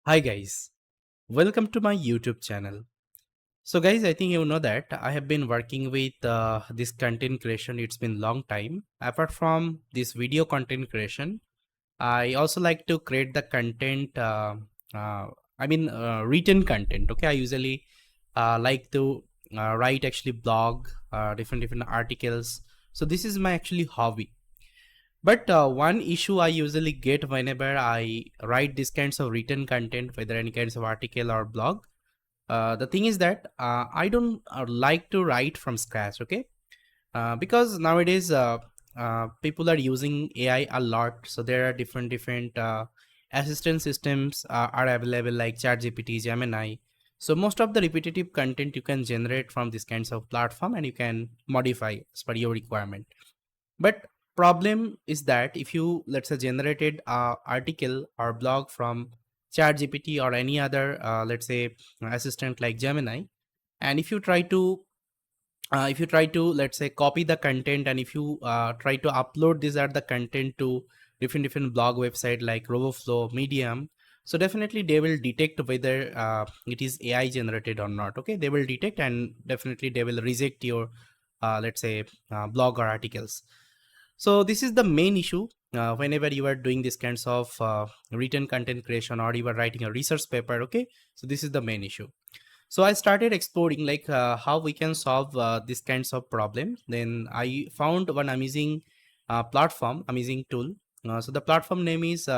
Hi guys, welcome to my YouTube channel. So guys, I think you know that I have been working with this content creation. It's been long time. Apart from this video content creation, I also like to create the content. Uh, written content. Okay, I usually like to write actually blog, different articles. So this is my actually hobby. But one issue I usually get whenever I write these kinds of written content, whether any kinds of article or blog, the thing is that I don't like to write from scratch. Okay, because nowadays people are using AI a lot, so there are different assistant systems are available like ChatGPT, Gemini. So most of the repetitive content you can generate from these kinds of platform, and you can modify as per your requirement. But problem is that if you, let's say, generated a article or blog from ChatGPT or any other let's say assistant like Gemini, and if you try to, let's say, copy the content, and if you try to upload this at the content to different blog website like Roboflow, Medium, so definitely they will detect whether it is AI generated or not. Okay, they will detect, and definitely they will reject your let's say blog or articles. So this is the main issue whenever you are doing this kinds of written content creation, or you are writing a research paper. Okay, so this is the main issue. So I started exploring like how we can solve these kinds of problem. Then I found one amazing platform, amazing tool. So the platform name is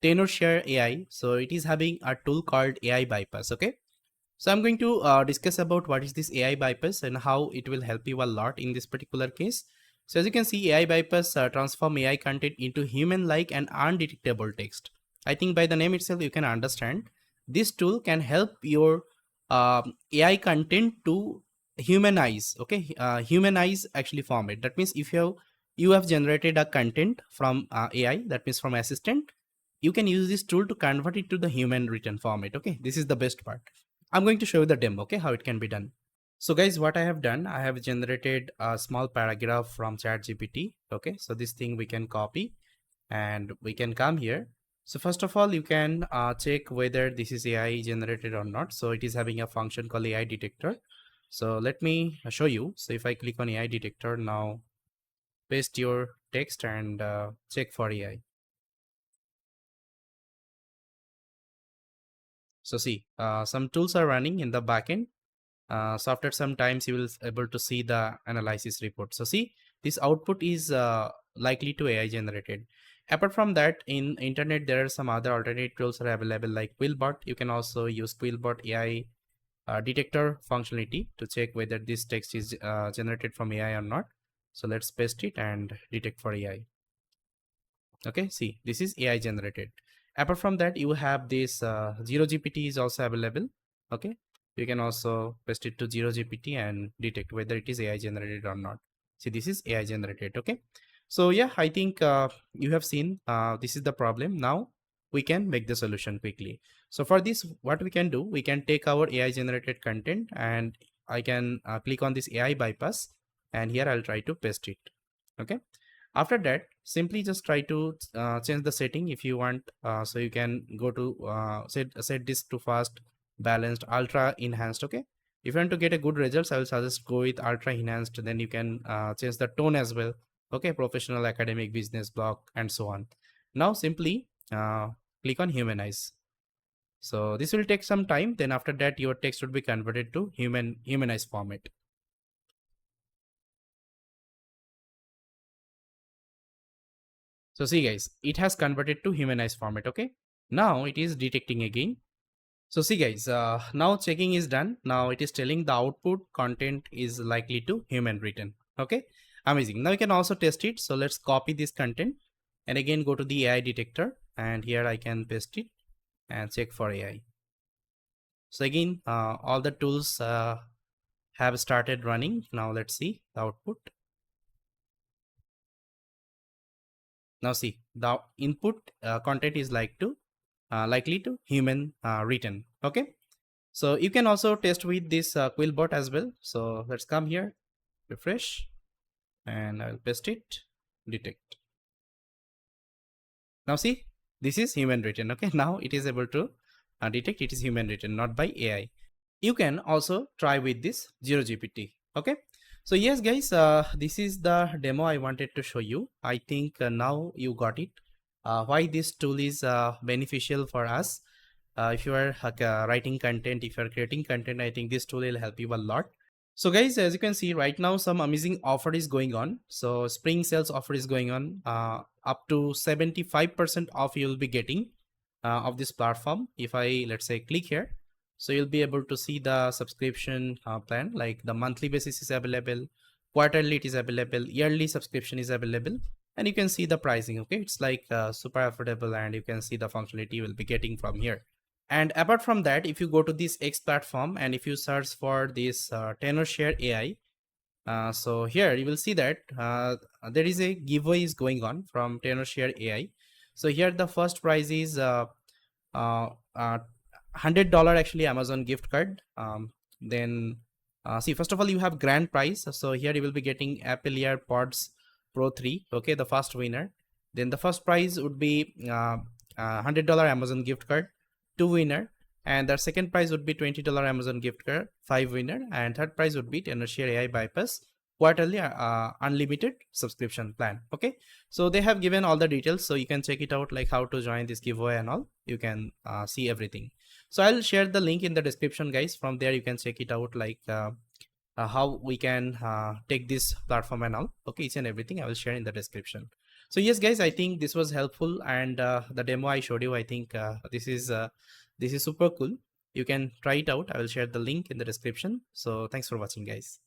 Tenorshare AI. So it is having a tool called AI Bypass. Okay, so I'm going to discuss about what is this AI bypass and how it will help you a lot in this particular case. So as you can see, AI bypass transform AI content into human-like and undetectable text. I think by the name itself, you can understand this tool can help your AI content to humanize. Okay, humanize actually format. That means if you have generated a content from AI, that means from assistant, you can use this tool to convert it to the human written format. Okay, this is the best part. I'm going to show you the demo, okay, how it can be done. So guys, what I have done, I have generated a small paragraph from ChatGPT. Okay, so this thing we can copy and we can come here. So first of all, you can check whether this is AI generated or not. So it is having a function called AI detector. So let me show you. So if I click on AI detector now, paste your text and check for AI. So see, some tools are running in the backend. So after some times you will able to see the analysis report. So see, this output is likely to AI generated. Apart from that, in internet there are some other alternate tools are available like Quillbot. You can also use Quillbot AI detector functionality to check whether this text is generated from AI or not. So let's paste it and detect for AI. Okay, see, this is AI generated. Apart from that, you have this zero GPT is also available. Okay, you can also paste it to zero GPT and detect whether it is AI generated or not. See, this is AI generated. Okay, so yeah, I think you have seen this is the problem. Now we can make the solution quickly. So for this, what we can do, we can take our AI generated content, and I can click on this AI bypass, and here I'll try to paste it. Okay, after that, simply just try to change the setting if you want. So you can go to set this to fast, balanced, ultra enhanced. Okay, if you want to get a good results, I will suggest go with ultra enhanced. Then you can change the tone as well. Okay, professional, academic, business, blog, and so on. Now simply click on humanize. So this will take some time. Then after that, your text would be converted to humanized format. So see guys, it has converted to humanized format. Okay, now it is detecting again. So see guys, now checking is done. Now it is telling the output content is likely to human written. Okay, amazing. Now you can also test it. So let's copy this content and again go to the AI detector, and here I can paste it and check for AI. So again, all the tools have started running. Now let's see the output. Now see, the input content is likely to human written. Okay, so you can also test with this Quillbot as well. So let's come here, refresh, and I'll paste it, detect. Now see, this is human written. Okay, now it is able to detect it is human written, not by AI. You can also try with this zero gpt. Okay, so yes guys, this is the demo I wanted to show you. I think now you got it, why this tool is beneficial for us. If you are writing content, if you are creating content, I think this tool will help you a lot. So guys, as you can see right now, some amazing offer is going on. So spring sales offer is going on, up to 75% off you will be getting of this platform. If I, let's say, click here, so you'll be able to see the subscription plan, like the monthly basis is available, quarterly it is available, yearly subscription is available, and you can see the pricing. Okay, it's like super affordable, and you can see the functionality you will be getting from here. And apart from that, if you go to this X platform and if you search for this Tenorshare AI, so here you will see that there is a giveaway is going on from Tenorshare AI. So here the first prize is uh, $100 actually Amazon gift card. Then see, first of all, you have grand prize. So here you will be getting Apple AirPods Pro 3. Okay, the first winner. Then the first prize would be $100 Amazon gift card, 2 winner. And the second prize would be $20 Amazon gift card, 5 winner. And third prize would be Tenorshare AI Bypass quarterly unlimited subscription plan. Okay, so they have given all the details, so you can check it out, like how to join this giveaway and all. You can see everything. So I'll share the link in the description guys. From there you can check it out, like how we can take this platform and all. Okay, each and everything I will share in the description. So yes guys, I think this was helpful, and the demo I showed you, I think this is super cool. You can try it out. I will share the link in the description. So thanks for watching guys.